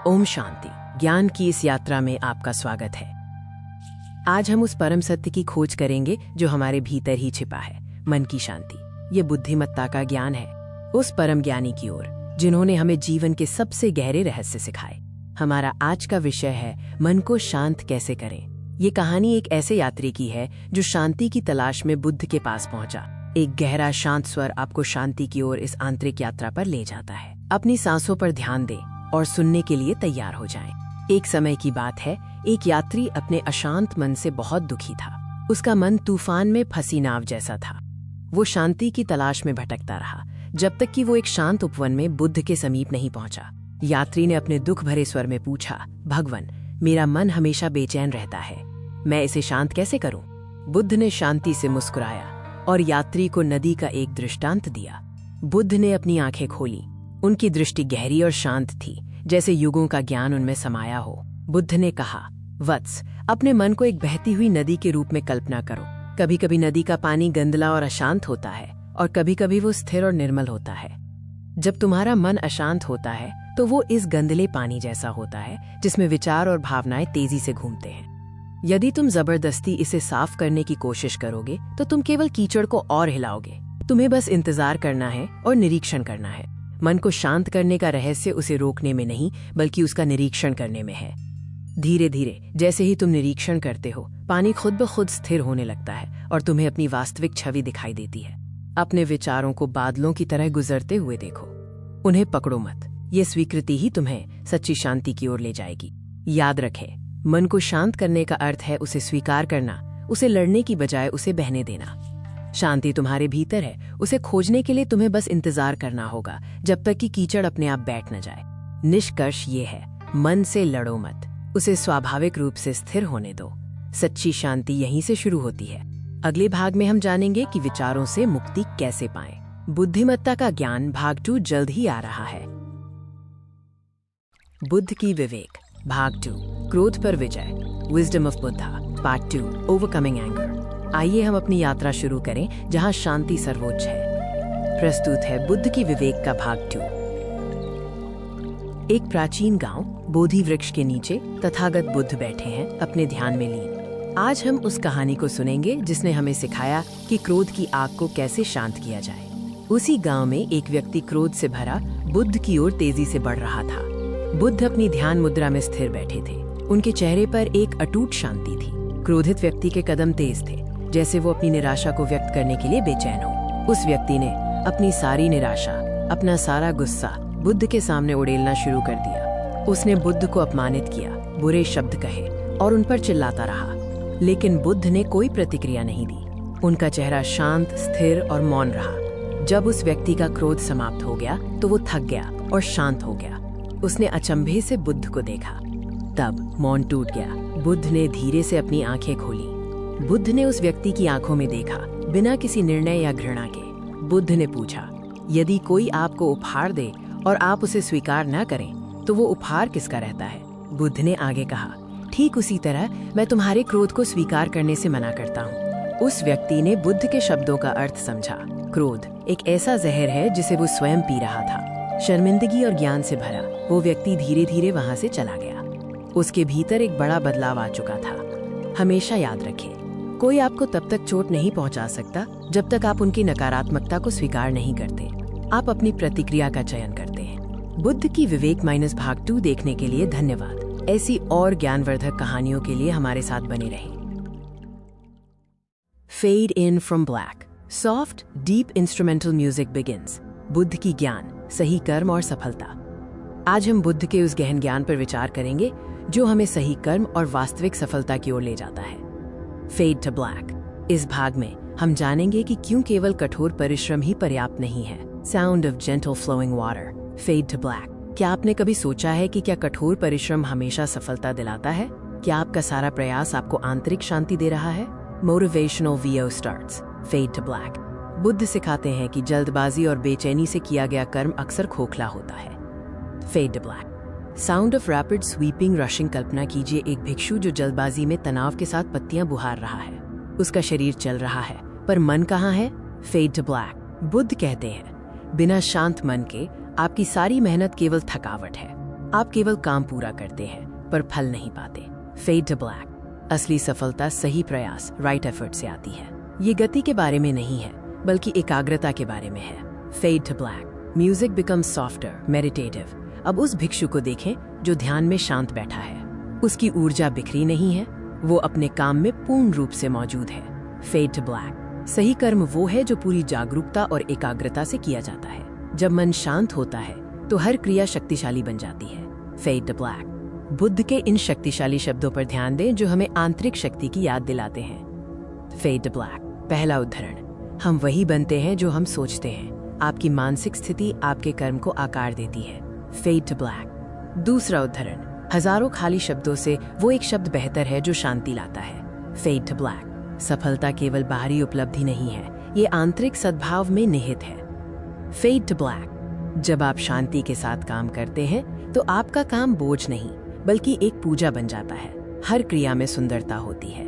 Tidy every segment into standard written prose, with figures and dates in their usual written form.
ओम शांति। ज्ञान की इस यात्रा में आपका स्वागत है। आज हम उस परम सत्य की खोज करेंगे जो हमारे भीतर ही छिपा है, मन की शांति। ये बुद्धिमत्ता का ज्ञान है, उस परम ज्ञानी की ओर जिन्होंने हमें जीवन के सबसे गहरे रहस्य सिखाए। हमारा आज का विषय है मन को शांत कैसे करें। ये कहानी एक ऐसे यात्री की है जो शांति की तलाश में बुद्ध के पास पहुंचा। एक गहरा शांत स्वर आपको शांति की ओर इस आंतरिक यात्रा पर ले जाता है। अपनी सांसों पर ध्यान दें और सुनने के लिए तैयार हो जाएं। एक समय की बात है, एक यात्री अपने अशांत मन से बहुत दुखी था। उसका मन तूफान में फंसी नाव जैसा था। वो शांति की तलाश में भटकता रहा जब तक कि वो एक शांत उपवन में बुद्ध के समीप नहीं पहुंचा। यात्री ने अपने दुख भरे स्वर में पूछा, भगवन, मेरा मन हमेशा बेचैन रहता है, मैं इसे शांत कैसे करूं? बुद्ध ने शांति से मुस्कुराया और यात्री को नदी का एक दृष्टांत दिया। बुद्ध ने अपनी आंखें खोली। उनकी दृष्टि गहरी और शांत थी, जैसे युगों का ज्ञान उनमें समाया हो। बुद्ध ने कहा, वत्स, अपने मन को एक बहती हुई नदी के रूप में कल्पना करो। कभी कभी नदी का पानी गंदला और अशांत होता है और कभी कभी वो स्थिर और निर्मल होता है। जब तुम्हारा मन अशांत होता है तो वो इस गंदले पानी जैसा होता है जिसमें विचार और भावनाएं तेजी से घूमते हैं। यदि तुम जबरदस्ती इसे साफ करने की कोशिश करोगे तो तुम केवल कीचड़ को और हिलाओगे। तुम्हें बस इंतजार करना है और निरीक्षण करना है। मन को शांत करने का रहस्य उसे रोकने में नहीं बल्कि उसका निरीक्षण करने में है। धीरे धीरे जैसे ही तुम निरीक्षण करते हो, पानी खुद ब खुद स्थिर होने लगता है और तुम्हें अपनी वास्तविक छवि दिखाई देती है। अपने विचारों को बादलों की तरह गुजरते हुए देखो, उन्हें पकड़ो मत। ये स्वीकृति ही तुम्हें सच्ची शांति की ओर ले जाएगी। याद रखें, मन को शांत करने का अर्थ है उसे स्वीकार करना, उसे लड़ने की बजाय उसे बहने देना। शांति तुम्हारे भीतर है, उसे खोजने के लिए तुम्हें बस इंतजार करना होगा जब तक कि कीचड़ अपने आप बैठ न जाए। निष्कर्ष ये है, मन से लड़ो मत, उसे स्वाभाविक रूप से स्थिर होने दो। सच्ची शांति यहीं से शुरू होती है। अगले भाग में हम जानेंगे कि विचारों से मुक्ति कैसे पाएं। बुद्धिमत्ता का ज्ञान भाग 2 जल्द ही आ रहा है। बुद्ध की विवेक भाग 2, क्रोध पर विजय, wisdom of Buddha part 2, overcoming anger. आइए हम अपनी यात्रा शुरू करें जहां शांति सर्वोच्च है। प्रस्तुत है बुद्ध की विवेक का भाग 2। एक प्राचीन गांव, बोधि वृक्ष के नीचे तथागत बुद्ध बैठे हैं अपने ध्यान में लीन। आज हम उस कहानी को सुनेंगे जिसने हमें सिखाया कि क्रोध की आग को कैसे शांत किया जाए। उसी गांव में एक व्यक्ति क्रोध से भरा बुद्ध की ओर तेजी से बढ़ रहा था। बुद्ध अपनी ध्यान मुद्रा में स्थिर बैठे थे। उनके चेहरे पर एक अटूट शांति थी। क्रोधित व्यक्ति के कदम तेज थे, जैसे वो अपनी निराशा को व्यक्त करने के लिए बेचैन हो। उस व्यक्ति ने अपनी सारी निराशा, अपना सारा गुस्सा बुद्ध के सामने उड़ेलना शुरू कर दिया। उसने बुद्ध को अपमानित किया, बुरे शब्द कहे और उन पर चिल्लाता रहा। लेकिन बुद्ध ने कोई प्रतिक्रिया नहीं दी। उनका चेहरा शांत, स्थिर और मौन रहा। जब उस व्यक्ति का क्रोध समाप्त हो गया तो वो थक गया और शांत हो गया। उसने अचंभे से बुद्ध को देखा। तब मौन टूट गया। बुद्ध ने धीरे से अपनी आंखें खोली। बुद्ध ने उस व्यक्ति की आंखों में देखा, बिना किसी निर्णय या घृणा के। बुद्ध ने पूछा, यदि कोई आपको उपहार दे और आप उसे स्वीकार न करें तो वो उपहार किसका रहता है? बुद्ध ने आगे कहा, ठीक उसी तरह मैं तुम्हारे क्रोध को स्वीकार करने से मना करता हूँ। उस व्यक्ति ने बुद्ध के शब्दों का अर्थ समझा। क्रोध एक ऐसा जहर है जिसे वो स्वयं पी रहा था। शर्मिंदगी और ज्ञान से भरा वो व्यक्ति धीरे धीरे वहां से चला गया। उसके भीतर एक बड़ा बदलाव आ चुका था। हमेशा याद रखें, कोई आपको तब तक चोट नहीं पहुंचा सकता जब तक आप उनकी नकारात्मकता को स्वीकार नहीं करते। आप अपनी प्रतिक्रिया का चयन करते हैं। बुद्ध की विवेक माइनस भाग 2 देखने के लिए धन्यवाद। ऐसी और ज्ञानवर्धक कहानियों के लिए हमारे साथ बने रहें। Fade in from black, soft deep instrumental music begins. Buddha की ज्ञान, सही कर्म और सफलता। आज हम बुद्ध के उस गहन ज्ञान पर विचार करेंगे जो हमें सही कर्म और वास्तविक सफलता की ओर ले जाता है। Fade to black. इस भाग में हम जानेंगे कि क्यों केवल कठोर परिश्रम ही पर्याप्त नहीं है। Sound of gentle flowing water, fade to black. क्या आपने कभी सोचा है कि क्या कठोर परिश्रम हमेशा सफलता दिलाता है? क्या आपका सारा प्रयास आपको आंतरिक शांति दे रहा है? Motivational VO starts, fade to black. Buddha सिखाते हैं कि जल्दबाजी और बेचैनी से किया गया कर्म अक्सर खोखला होता है। Fade to black. Sound of rapid sweeping rushing. कल्पना कीजिए एक भिक्षु जो जल्दबाजी में तनाव के साथ पत्तियां बुहार रहा है। उसका शरीर चल रहा है पर मन कहाँ है? Fade to black. बुद्ध कहते हैं, बिना शांत मन के आपकी सारी मेहनत केवल थकावट है। आप केवल काम पूरा करते हैं पर फल नहीं पाते। Fade to black. असली सफलता सही प्रयास, राइट एफर्ट से आती है। ये गति के बारे में नहीं है बल्कि एकाग्रता के बारे में है। Fade to black. Music becomes softer, meditative. अब उस भिक्षु को देखें जो ध्यान में शांत बैठा है। उसकी ऊर्जा बिखरी नहीं है, वो अपने काम में पूर्ण रूप से मौजूद है। Fade to black. सही कर्म वो है जो पूरी जागरूकता और एकाग्रता से किया जाता है। जब मन शांत होता है तो हर क्रिया शक्तिशाली बन जाती है। Fade to black. बुद्ध के इन शक्तिशाली शब्दों पर ध्यान दें जो हमें आंतरिक शक्ति की याद दिलाते हैं। Fade to black. पहला उदाहरण, हम वही बनते हैं जो हम सोचते हैं। आपकी मानसिक स्थिति आपके कर्म को आकार देती है। Fade to black. दूसरा उदाहरण, हजारों खाली शब्दों से वो एक शब्द बेहतर है जो शांति लाता है। Fade to black. सफलता केवल बाहरी उपलब्धि नहीं है, ये आंतरिक सद्भाव में निहित है। Fade to black. जब आप शांति के साथ काम करते हैं तो आपका काम बोझ नहीं बल्कि एक पूजा बन जाता है। हर क्रिया में सुंदरता होती है।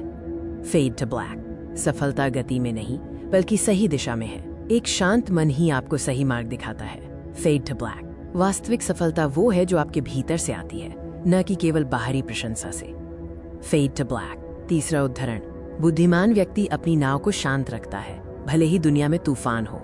Fade to black. सफलता गति में नहीं बल्कि सही दिशा में है। एक शांत मन ही आपको सही मार्ग दिखाता है। Fade to black. वास्तविक सफलता वो है जो आपके भीतर से आती है, न कि केवल बाहरी प्रशंसा से। Fade to black. तीसरा उदाहरण, बुद्धिमान व्यक्ति अपनी नाव को शांत रखता है भले ही दुनिया में तूफान हो।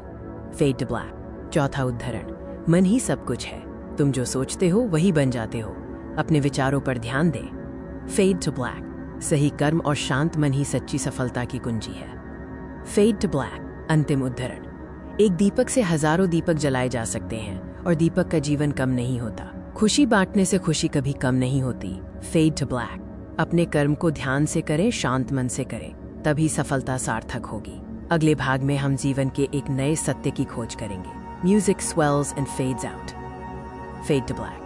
Fade to black. चौथा उदाहरण, मन ही सब कुछ है, तुम जो सोचते हो वही बन जाते हो। अपने विचारों पर ध्यान दें। Fade to black. सही कर्म और शांत मन ही सच्ची सफलता की कुंजी है। Fade to black. अंतिम उदाहरण, एक दीपक से हजारों दीपक जलाए जा सकते हैं और दीपक का जीवन कम नहीं होता। खुशी बांटने से खुशी कभी कम नहीं होती। Fade to black. अपने कर्म को ध्यान से करें, शांत मन से करें, तभी सफलता सार्थक होगी। अगले भाग में हम जीवन के एक नए सत्य की खोज करेंगे। Music swells and fades out. Fade to black.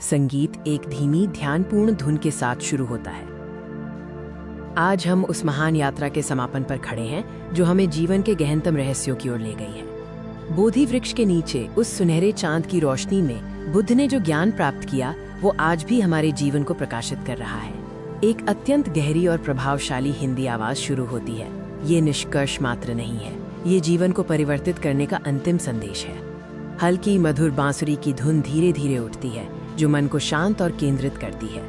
संगीत एक धीमी ध्यानपूर्ण धुन के साथ शुरू होता है। आज हम उस महान यात्रा के समापन पर खड़े हैं जो हमें जीवन के गहनतम रहस्यों की ओर ले गई है। बोधि वृक्ष के नीचे उस सुनहरे चांद की रोशनी में बुद्ध ने जो ज्ञान प्राप्त किया वो आज भी हमारे जीवन को प्रकाशित कर रहा है। एक अत्यंत गहरी और प्रभावशाली हिंदी आवाज शुरू होती है। ये निष्कर्ष मात्र नहीं है, ये जीवन को परिवर्तित करने का अंतिम संदेश है। हल्की मधुर बांसुरी की धुन धीरे धीरे उठती है जो मन को शांत और केंद्रित करती है।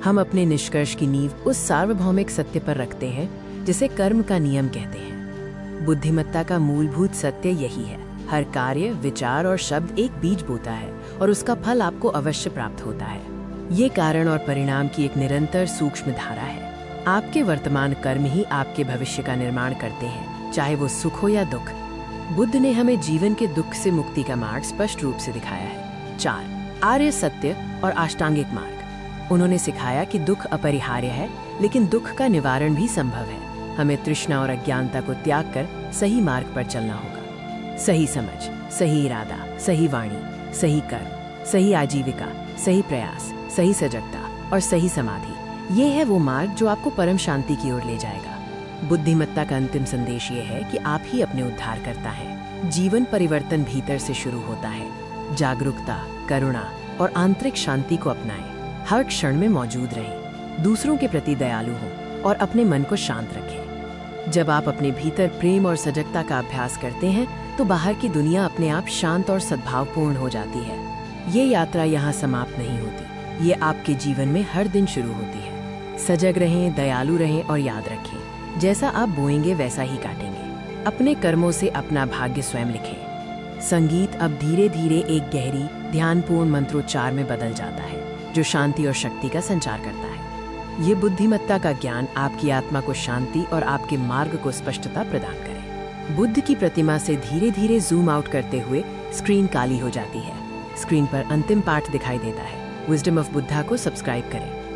हम अपने निष्कर्ष की नींव उस सार्वभौमिक सत्य पर रखते हैं जिसे कर्म का नियम कहते हैं। बुद्धिमत्ता का मूलभूत सत्य यही है, हर कार्य, विचार और शब्द एक बीज बोता है और उसका फल आपको अवश्य प्राप्त होता है। ये कारण और परिणाम की एक निरंतर सूक्ष्म धारा है। आपके वर्तमान कर्म ही आपके भविष्य का निर्माण करते हैं, चाहे वो सुख हो या दुख। बुद्ध ने हमें जीवन के दुख से मुक्ति का मार्ग स्पष्ट रूप से दिखाया है। 4 आर्य सत्य और अष्टांगिक मार्ग। उन्होंने सिखाया कि दुख अपरिहार्य है लेकिन दुख का निवारण भी संभव है। हमें तृष्णा और अज्ञानता को त्याग कर सही मार्ग पर चलना होगा। सही समझ, सही इरादा, सही वाणी, सही कर्म, सही आजीविका, सही प्रयास, सही सजगता और सही समाधि, ये है वो मार्ग जो आपको परम शांति की ओर ले जाएगा। बुद्धिमत्ता का अंतिम संदेश ये है कि आप ही अपने उद्धार करता है। जीवन परिवर्तन भीतर से शुरू होता है। जागरूकता, करुणा और आंतरिक शांति को अपनाएं। हर क्षण में मौजूद रहें, दूसरों के प्रति दयालु हों और अपने मन को शांत रखें। जब आप अपने भीतर प्रेम और सजगता का अभ्यास करते हैं तो बाहर की दुनिया अपने आप शांत और सद्भावपूर्ण हो जाती है। ये यात्रा यहाँ समाप्त नहीं होती, ये आपके जीवन में हर दिन शुरू होती है। सजग रहें, दयालु रहें और याद रखें, जैसा आप बोएंगे वैसा ही काटेंगे। अपने कर्मों से अपना भाग्य स्वयं लिखें। संगीत अब धीरे धीरे एक गहरी ध्यानपूर्ण मंत्रोच्चार में बदल जाता है जो शांति और शक्ति का संचार करता है। ये बुद्धिमत्ता का ज्ञान आपकी आत्मा को शांति और आपके मार्ग को स्पष्टता प्रदान करे। बुद्ध की प्रतिमा से धीरे धीरे जूम आउट करते हुए स्क्रीन काली हो जाती है। स्क्रीन पर अंतिम पाठ दिखाई देता है। विजडम ऑफ बुद्धा को सब्सक्राइब करें।